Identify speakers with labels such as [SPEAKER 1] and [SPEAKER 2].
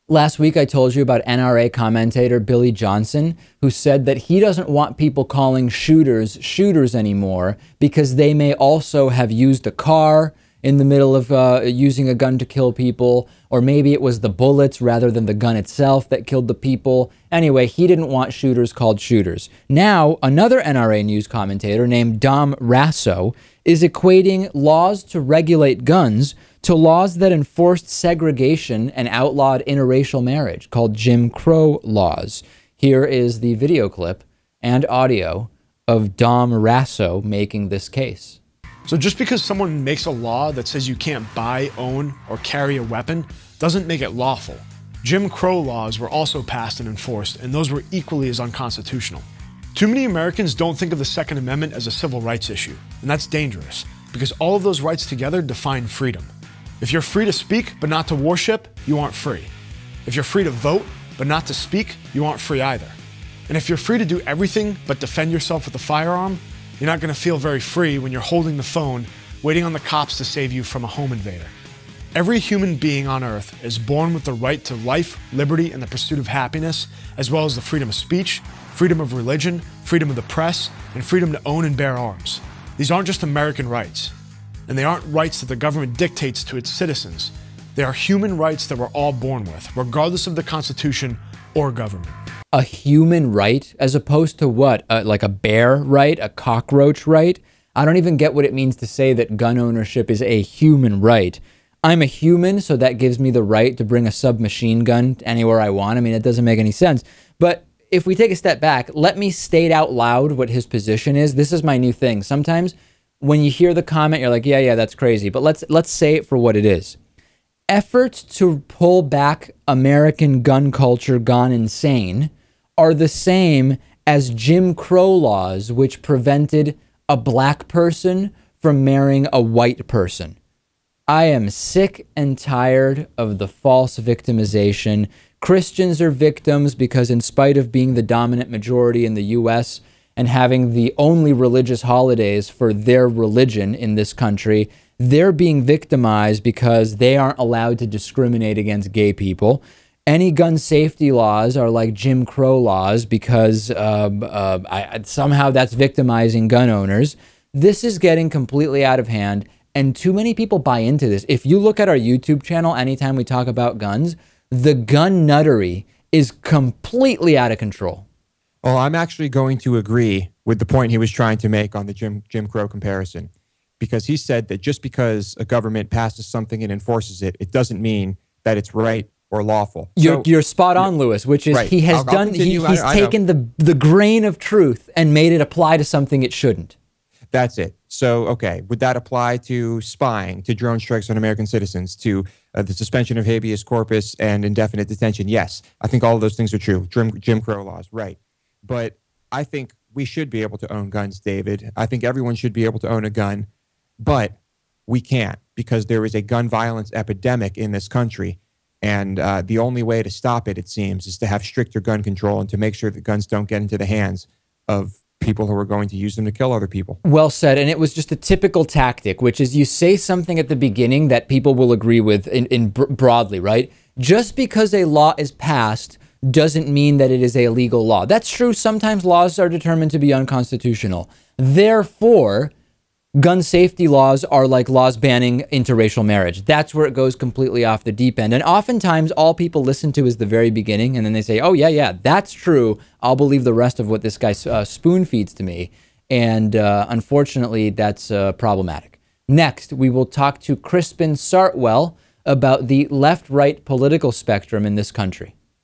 [SPEAKER 1] Last week, I told you about NRA commentator Billy Johnson, who said that he doesn't want people calling shooters shooters anymore because they may also have used a car in the middle of using a gun to kill people, or maybe it was the bullets rather than the gun itself that killed the people. Anyway, he didn't want shooters called shooters. Now, another NRA news commentator named Dom Rasso is equating laws to regulate guns to laws that enforced segregation and outlawed interracial marriage, called Jim Crow laws. Here is the video clip and audio of Dom Rasso making this case.
[SPEAKER 2] So just because someone makes a law that says you can't buy, own, or carry a weapon doesn't make it lawful. Jim Crow laws were also passed and enforced, and those were equally as unconstitutional. Too many Americans don't think of the Second Amendment as a civil rights issue, and that's dangerous, because all of those rights together define freedom. If you're free to speak but not to worship, you aren't free. If you're free to vote but not to speak, you aren't free either. And if you're free to do everything but defend yourself with a firearm, you're not going to feel very free when you're holding the phone, waiting on the cops to save you from a home invader. Every human being on earth is born with the right to life, liberty, and the pursuit of happiness, as well as the freedom of speech, freedom of religion, freedom of the press, and freedom to own and bear arms. These aren't just American rights, and they aren't rights that the government dictates to its citizens. They are human rights that we're all born with, regardless of the Constitution or government.
[SPEAKER 1] A human right, as opposed to what? Like a bear right? A cockroach right? I don't even get what it means to say that gun ownership is a human right. I'm a human, so that gives me the right to bring a submachine gun anywhere I want. I mean, it doesn't make any sense. But if we take a step back, let me state out loud what his position is. This is my new thing. Sometimes when you hear the comment, you're like, yeah, that's crazy. But let's say it for what it is. Efforts to pull back American gun culture gone insane are the same as Jim Crow laws, which prevented a black person from marrying a white person. I am sick and tired of the false victimization. Christians are victims because in spite of being the dominant majority in the U.S. and having the only religious holidays for their religion in this country, they're being victimized because they aren't allowed to discriminate against gay people. Any gun safety laws are like Jim Crow laws because somehow that's victimizing gun owners. This is getting completely out of hand, and too many people buy into this. If you look at our YouTube channel, anytime we talk about guns, the gun nuttery is completely out of control.
[SPEAKER 3] Well, I'm actually going to agree with the point he was trying to make on the Jim Crow comparison, because he said that just because a government passes something and enforces it, it doesn't mean that it's right or lawful.
[SPEAKER 1] You're spot on, Lewis, which is right. He has he's taken the grain of truth and made it apply to something it shouldn't.
[SPEAKER 3] That's it. So, okay, would that apply to spying, to drone strikes on American citizens, to the suspension of habeas corpus and indefinite detention? Yes, I think all of those things are true. Jim Crow laws, right. But I think we should be able to own guns, David. I think everyone should be able to own a gun, but we can't because there is a gun violence epidemic in this country. And the only way to stop it, it seems, is to have stricter gun control and to make sure that guns don't get into the hands of people who are going to use them to kill other people.
[SPEAKER 1] Well said. And it was just a typical tactic, which is you say something at the beginning that people will agree with broadly, right? Just because a law is passed doesn't mean that it is a legal law. That's true. Sometimes laws are determined to be unconstitutional. Therefore, gun safety laws are like laws banning interracial marriage. That's where it goes completely off the deep end. And oftentimes, all people listen to is the very beginning, and then they say, oh, yeah, that's true. I'll believe the rest of what this guy spoon feeds to me. And unfortunately, that's problematic. Next, we will talk to Crispin Sartwell about the left-right political spectrum in this country.